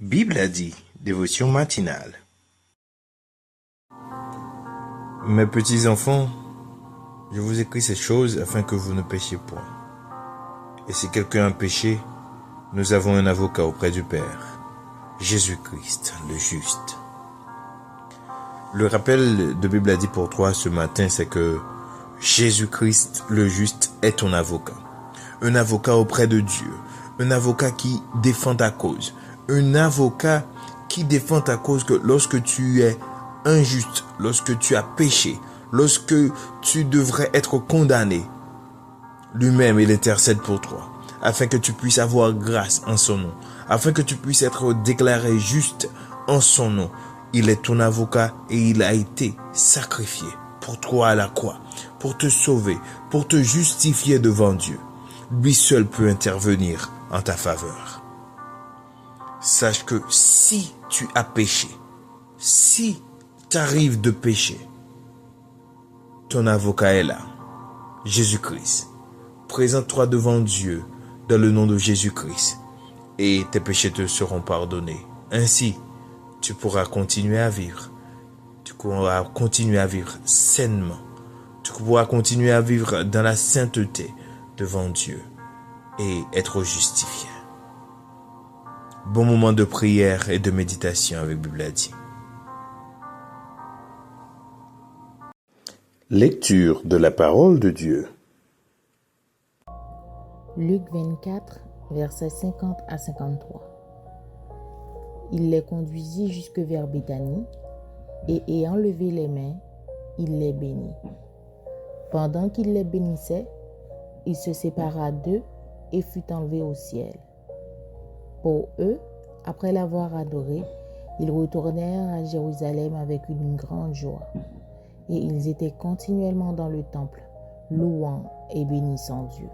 Bible a dit, dévotion matinale. Mes petits enfants, je vous écris ces choses afin que vous ne péchiez point. Et si quelqu'un a péché, nous avons un avocat auprès du Père, Jésus-Christ, le juste. Le rappel de Bible a dit pour toi ce matin, c'est que Jésus-Christ, le juste, est ton avocat. Un avocat auprès de Dieu. Un avocat qui défend ta cause. Un avocat qui défend ta cause que lorsque tu es injuste, lorsque tu as péché, lorsque tu devrais être condamné, lui-même, il intercède pour toi, afin que tu puisses avoir grâce en son nom, afin que tu puisses être déclaré juste en son nom. Il est ton avocat et il a été sacrifié pour toi à la croix, pour te sauver, pour te justifier devant Dieu. Lui seul peut intervenir en ta faveur. Sache que si tu as péché, si tu arrives de pécher, ton avocat est là, Jésus-Christ. Présente-toi devant Dieu dans le nom de Jésus-Christ et tes péchés te seront pardonnés. Ainsi, tu pourras continuer à vivre. Tu pourras continuer à vivre sainement. Tu pourras continuer à vivre dans la sainteté devant Dieu et être justifié. Bon moment de prière et de méditation avec Bible a dit. Lecture de la parole de Dieu. Luc 24, versets 50 à 53. Il les conduisit jusque vers Béthanie, et ayant levé les mains, il les bénit. Pendant qu'il les bénissait, il se sépara d'eux et fut enlevé au ciel. Pour eux, après l'avoir adoré, ils retournèrent à Jérusalem avec une grande joie, et ils étaient continuellement dans le temple, louant et bénissant Dieu.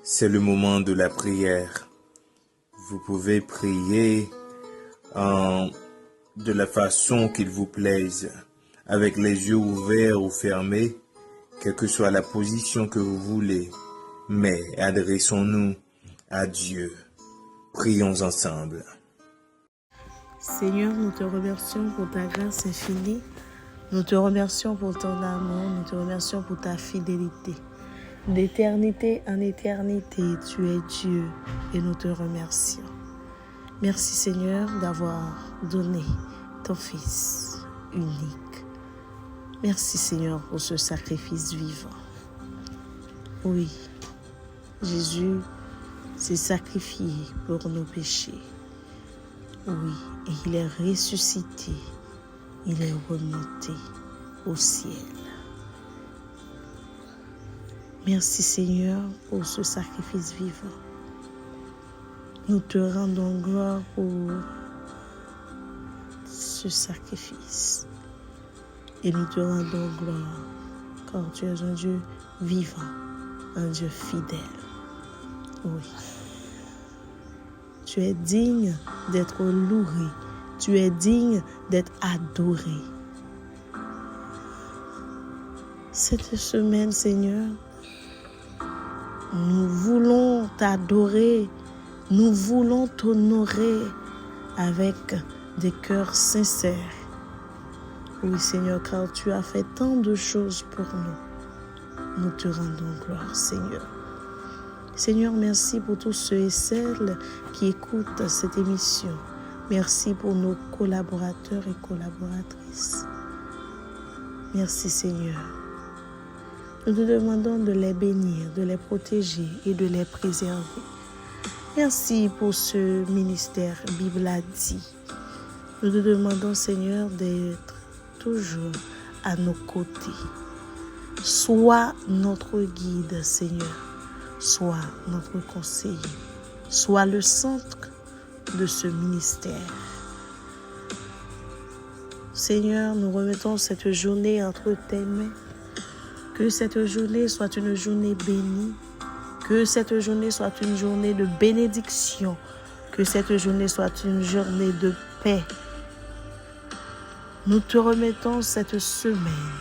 C'est le moment de la prière. Vous pouvez prier de la façon qu'il vous plaise, avec les yeux ouverts ou fermés, quelle que soit la position que vous voulez. Mais adressons-nous à Dieu. Prions ensemble. Seigneur, nous te remercions pour ta grâce infinie. Nous te remercions pour ton amour. Nous te remercions pour ta fidélité. D'éternité en éternité, tu es Dieu et nous te remercions. Merci Seigneur d'avoir donné ton Fils unique. Merci Seigneur pour ce sacrifice vivant. Oui, Jésus s'est sacrifié pour nos péchés. Oui, et il est ressuscité. Il est remonté au ciel. Merci Seigneur pour ce sacrifice vivant. Nous te rendons gloire pour ce sacrifice. Et nous te rendons gloire car tu es un Dieu vivant, un Dieu fidèle. Oui. Tu es digne d'être loué. Tu es digne d'être adoré. Cette semaine, Seigneur, nous voulons t'adorer, nous voulons t'honorer avec des cœurs sincères. Oui, Seigneur, car tu as fait tant de choses pour nous. Nous te rendons gloire, Seigneur. Seigneur, merci pour tous ceux et celles qui écoutent cette émission. Merci pour nos collaborateurs et collaboratrices. Merci, Seigneur. Nous te demandons de les bénir, de les protéger et de les préserver. Merci pour ce ministère Bible a dit. Nous te demandons, Seigneur, d'être toujours à nos côtés. Sois notre guide, Seigneur. Sois notre conseiller. Sois le centre de ce ministère. Seigneur, nous remettons cette journée entre tes mains. Que cette journée soit une journée bénie. Que cette journée soit une journée de bénédiction. Que cette journée soit une journée de paix. Nous te remettons cette semaine.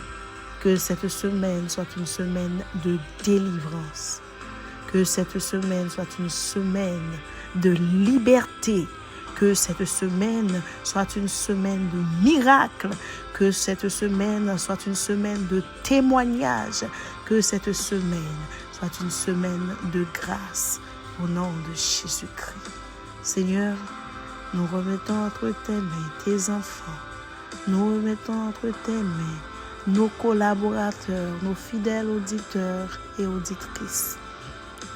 Que cette semaine soit une semaine de délivrance. Que cette semaine soit une semaine de liberté. Que cette semaine soit une semaine de miracles, que cette semaine soit une semaine de témoignages, que cette semaine soit une semaine de grâce au nom de Jésus-Christ. Seigneur, nous remettons entre tes mains tes enfants, nous remettons entre tes mains nos collaborateurs, nos fidèles auditeurs et auditrices.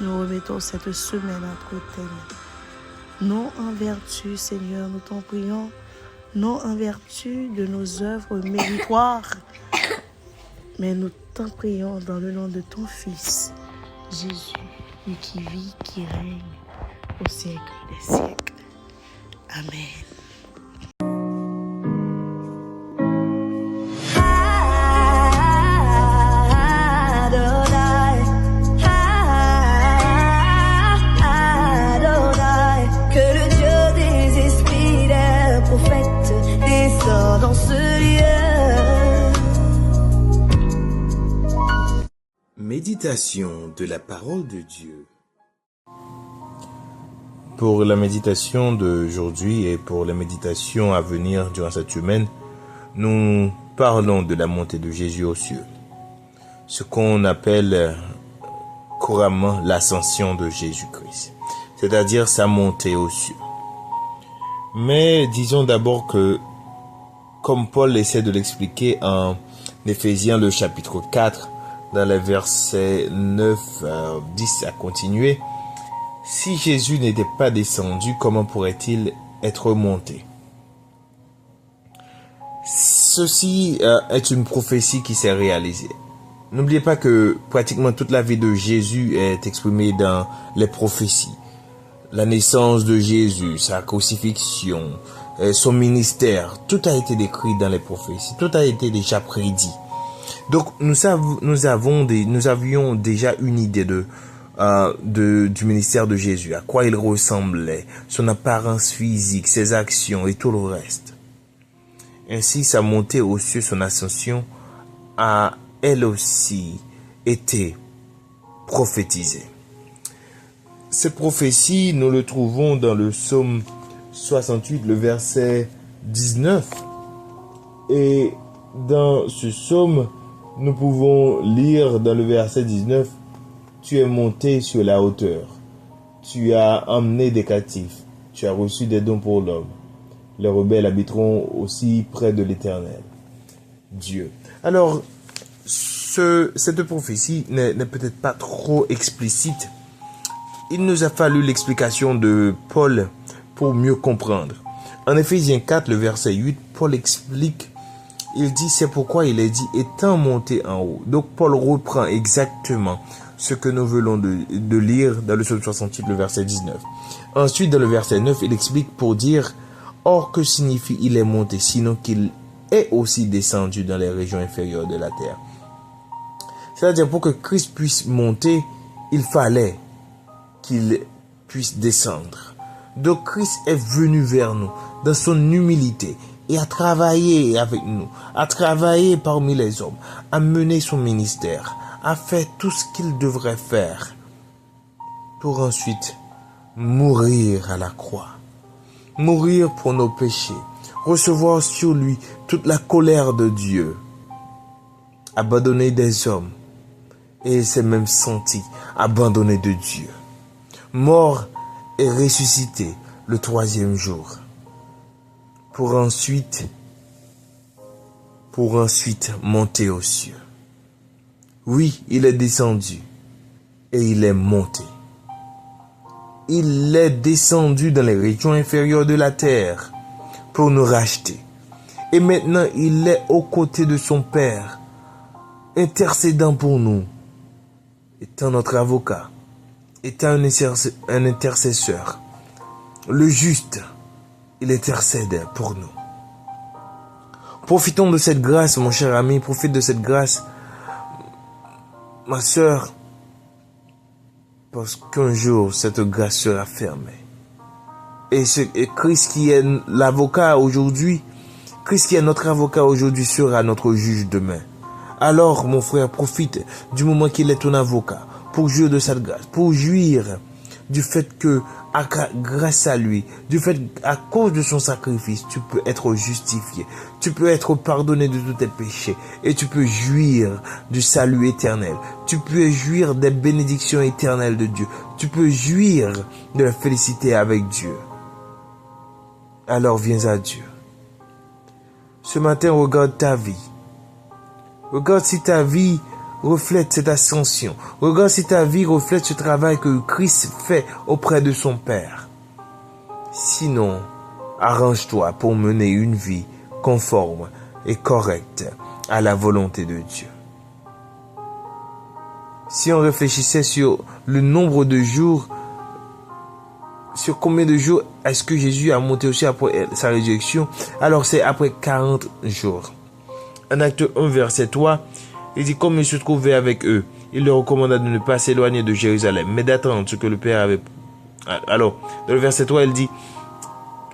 Nous remettons cette semaine entre tes mains. Non en vertu, Seigneur, nous t'en prions, non en vertu de nos œuvres méritoires, mais nous t'en prions dans le nom de ton Fils, Jésus, lui qui vit, qui règne au siècle des siècles. Amen. Dans ce lieu. Méditation de la parole de Dieu. Pour la méditation d'aujourd'hui et pour la méditation à venir durant cette semaine, nous parlons de la montée de Jésus aux cieux. Ce qu'on appelle couramment l'ascension de Jésus-Christ, c'est-à-dire sa montée aux cieux. Mais disons d'abord que, comme Paul essaie de l'expliquer en Éphésiens le chapitre 4, dans les versets 9 à 10 à continuer, si Jésus n'était pas descendu, comment pourrait-il être monté? Ceci est une prophétie qui s'est réalisée. N'oubliez pas que pratiquement toute la vie de Jésus est exprimée dans les prophéties. La naissance de Jésus, sa crucifixion, son ministère, tout a été décrit dans les prophéties, tout a été déjà prédit. Donc nous avions déjà une idée du ministère de Jésus, à quoi il ressemblait, son apparence physique, ses actions et tout le reste. Ainsi, sa montée aux cieux, son ascension, a elle aussi été prophétisée. Cette prophétie, nous le trouvons dans le psaume 68, le verset 19. Et dans ce psaume, nous pouvons lire dans le verset 19, « Tu es monté sur la hauteur, tu as emmené des captifs, tu as reçu des dons pour l'homme. Les rebelles habiteront aussi près de l'Éternel, Dieu. » Alors, cette prophétie n'est peut-être pas trop explicite. Il nous a fallu l'explication de Paul pour mieux comprendre. En Éphésiens 4, le verset 8, Paul explique, il dit, c'est pourquoi il est dit, étant monté en haut. Donc Paul reprend exactement ce que nous venons de lire dans le psaume 68, le verset 19. Ensuite, dans le verset 9, il explique pour dire, or que signifie il est monté, sinon qu'il est aussi descendu dans les régions inférieures de la terre. C'est-à-dire, pour que Christ puisse monter, il fallait qu'il puisse descendre. Donc Christ est venu vers nous dans son humilité et a travaillé avec nous, a travaillé parmi les hommes, a mené son ministère, a fait tout ce qu'il devrait faire pour ensuite mourir à la croix, mourir pour nos péchés, recevoir sur lui toute la colère de Dieu, abandonné des hommes et s'est même senti abandonné de Dieu, mort et ressuscité le 3e jour, pour ensuite monter aux cieux. Oui, il est descendu et il est monté. Il est descendu dans les régions inférieures de la terre pour nous racheter. Et maintenant, il est aux côtés de son Père, intercédant pour nous, étant notre avocat, étant un intercesseur. Le juste, il intercède pour nous. Profitons de cette grâce, mon cher ami, profite de cette grâce, ma sœur, parce qu'un jour, cette grâce sera fermée. Et Christ qui est l'avocat aujourd'hui, Christ qui est notre avocat aujourd'hui sera notre juge demain. Alors, mon frère, profite du moment qu'il est ton avocat pour jouir de cette grâce, pour jouir du fait que, grâce à lui, du fait, à cause de son sacrifice, tu peux être justifié, tu peux être pardonné de tous tes péchés, et tu peux jouir du salut éternel, tu peux jouir des bénédictions éternelles de Dieu, tu peux jouir de la félicité avec Dieu. Alors viens à Dieu. Ce matin, regarde ta vie. Regarde si ta vie reflète cette ascension. Regarde si ta vie reflète ce travail que Christ fait auprès de son Père. Sinon, arrange-toi pour mener une vie conforme et correcte à la volonté de Dieu. Si on réfléchissait sur le nombre de jours, sur combien de jours est-ce que Jésus a monté aussi après sa résurrection, alors c'est après 40 jours. En Acte 1, verset 3, il dit, comme il se trouvait avec eux, il leur recommanda de ne pas s'éloigner de Jérusalem, mais d'attendre ce que le Père avait. Alors, dans le verset 3, il dit,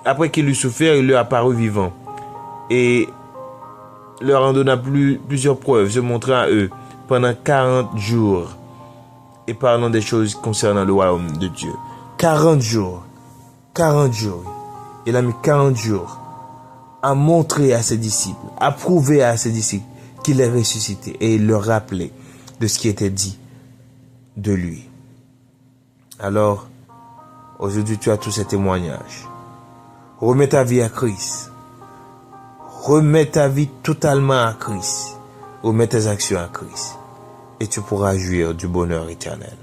après qu'il eut souffert, il leur apparut vivant, et leur en donna plusieurs preuves, se montrant à eux pendant 40 jours, et parlant des choses concernant le royaume de Dieu. 40 jours. Il a mis 40 jours à montrer à ses disciples, à prouver à ses disciples qu'il est ressuscité, et il leur rappelait de ce qui était dit de lui. Alors, aujourd'hui, tu as tous ces témoignages. Remets ta vie à Christ. Remets ta vie totalement à Christ. Remets tes actions à Christ. Et tu pourras jouir du bonheur éternel.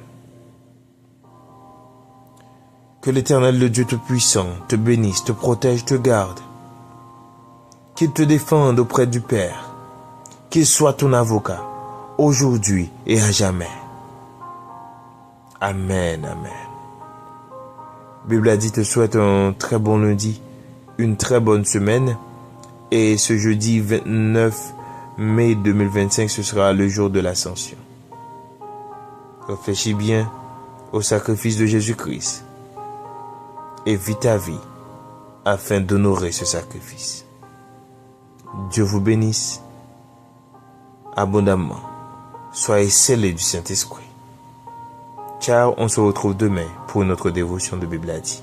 Que l'Éternel, le Dieu Tout-Puissant, te bénisse, te protège, te garde. Qu'il te défende auprès du Père. Qu'il soit ton avocat, aujourd'hui et à jamais. Amen, amen. La Bible a dit, te souhaite un très bon lundi, une très bonne semaine. Et ce jeudi 29 mai 2025, ce sera le jour de l'ascension. Réfléchis bien au sacrifice de Jésus-Christ. Et vis ta vie afin d'honorer ce sacrifice. Dieu vous bénisse abondamment. Soyez scellés du Saint-Esprit. Ciao, on se retrouve demain pour une autre dévotion de Bible a dit.